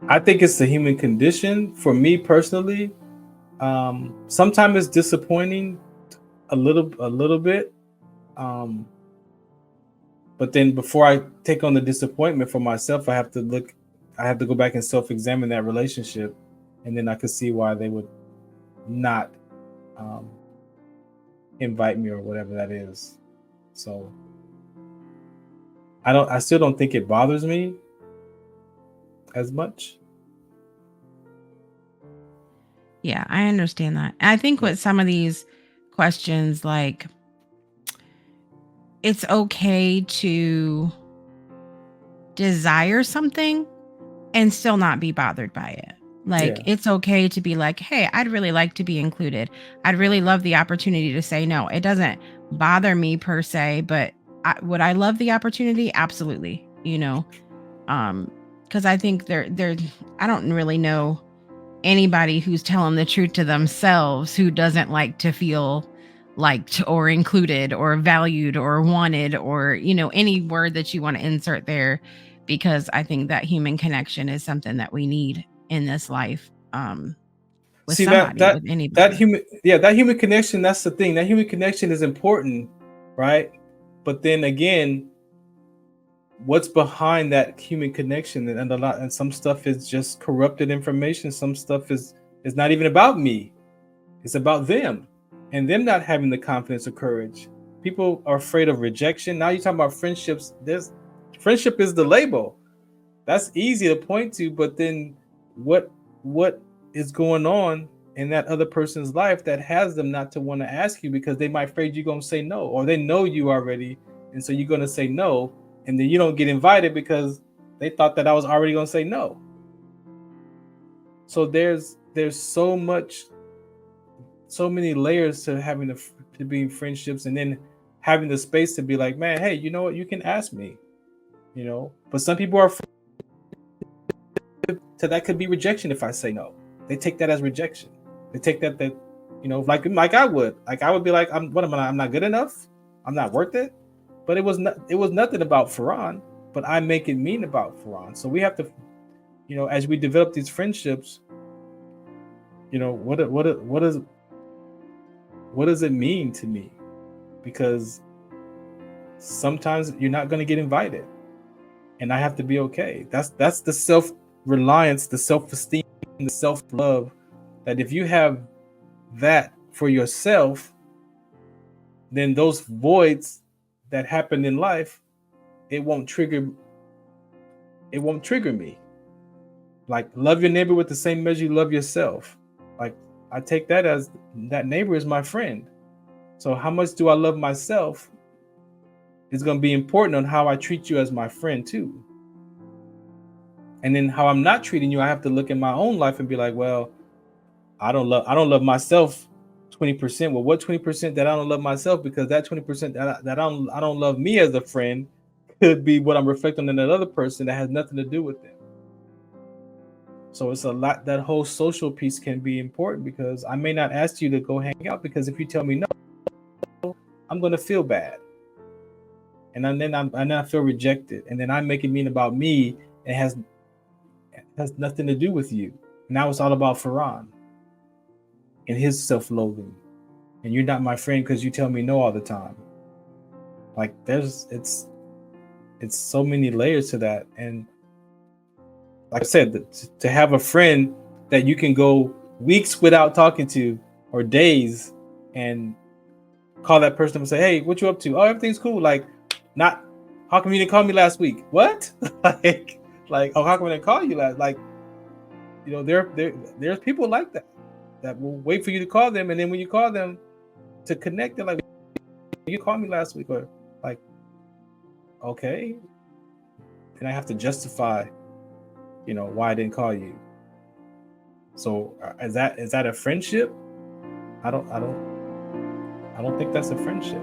I think it's the human condition. For me personally, sometimes it's disappointing a little bit. Um, but then before I take on the disappointment for myself, I have to go back and self-examine that relationship, and then I could see why they would not um, invite me or whatever that is. So I still don't think it bothers me as much. Yeah, I understand that. I think Yeah. with some of these questions, like it's okay to desire something and still not be bothered by it. Like, Yeah. it's okay to be like, hey, I'd really like to be included. I'd really love the opportunity to say no. It doesn't bother me per se, but would I love the opportunity? Absolutely. Because I think I don't really know anybody who's telling the truth to themselves who doesn't like to feel liked or included or valued or wanted or any word that you want to insert there, because I think that human connection is something that we need in this life, with See that somebody, that with that anybody. human yeah that human connection. That's the thing. That human connection is important, right? But then again, what's behind that human connection, and a lot, and some stuff is just corrupted information. Some stuff is not even about me. It's about them, and them not having the confidence or courage. People are afraid of rejection. Now you're talking about friendships. There's friendship is the label. That's easy to point to, but then what what is going on in that other person's life that has them not to want to ask you because they might afraid you're gonna say no, or they know you already, and so you're gonna say no, and then you don't get invited because they thought that I was already gonna say no. So there's so many layers to having to being friendships, and then having the space to be like, man, hey, you know what, you can ask me, but some people are afraid to that could be rejection if I say no. They take that as rejection. They take that like I would be like, what am I? I'm not good enough. I'm not worth it. But it was nothing about Farron, but I make it mean about Farron. So we have to, as we develop these friendships, what does it mean to me? Because sometimes you're not going to get invited, and I have to be okay. That's the self reliance, the self esteem, the self love. That if you have that for yourself, then those voids that happen in life, it won't trigger it won't trigger me. Like, love your neighbor with the same measure you love yourself. Like, I take that as that neighbor is my friend. So how much do I love myself is going to be important on how I treat you as my friend too. And then how I'm not treating you, I have to look in my own life and be like, well, I don't love myself 20%. Well, what 20% that I don't love myself, because that 20% that I don't love me as a friend could be what I'm reflecting on that other person that has nothing to do with them. So it's a lot. That whole social piece can be important, because I may not ask you to go hang out, because if you tell me no, I'm gonna feel bad, and then I feel rejected, and then I make it mean about me. It has nothing to do with you. Now it's all about Farhan and his self-loathing, and you're not my friend because you tell me no all the time. Like, it's so many layers to that. And like I said, to have a friend that you can go weeks without talking to, or days, and call that person and say, hey, what you up to? Oh, everything's cool. Like, not, how come you didn't call me last week? What? Oh, how come I didn't call you last? Like, there's people like that will wait for you to call them, and then when you call them to connect, they're like, you called me last week, or like, okay, and I have to justify, why I didn't call you. So is that a friendship? I don't I don't I don't think that's a friendship.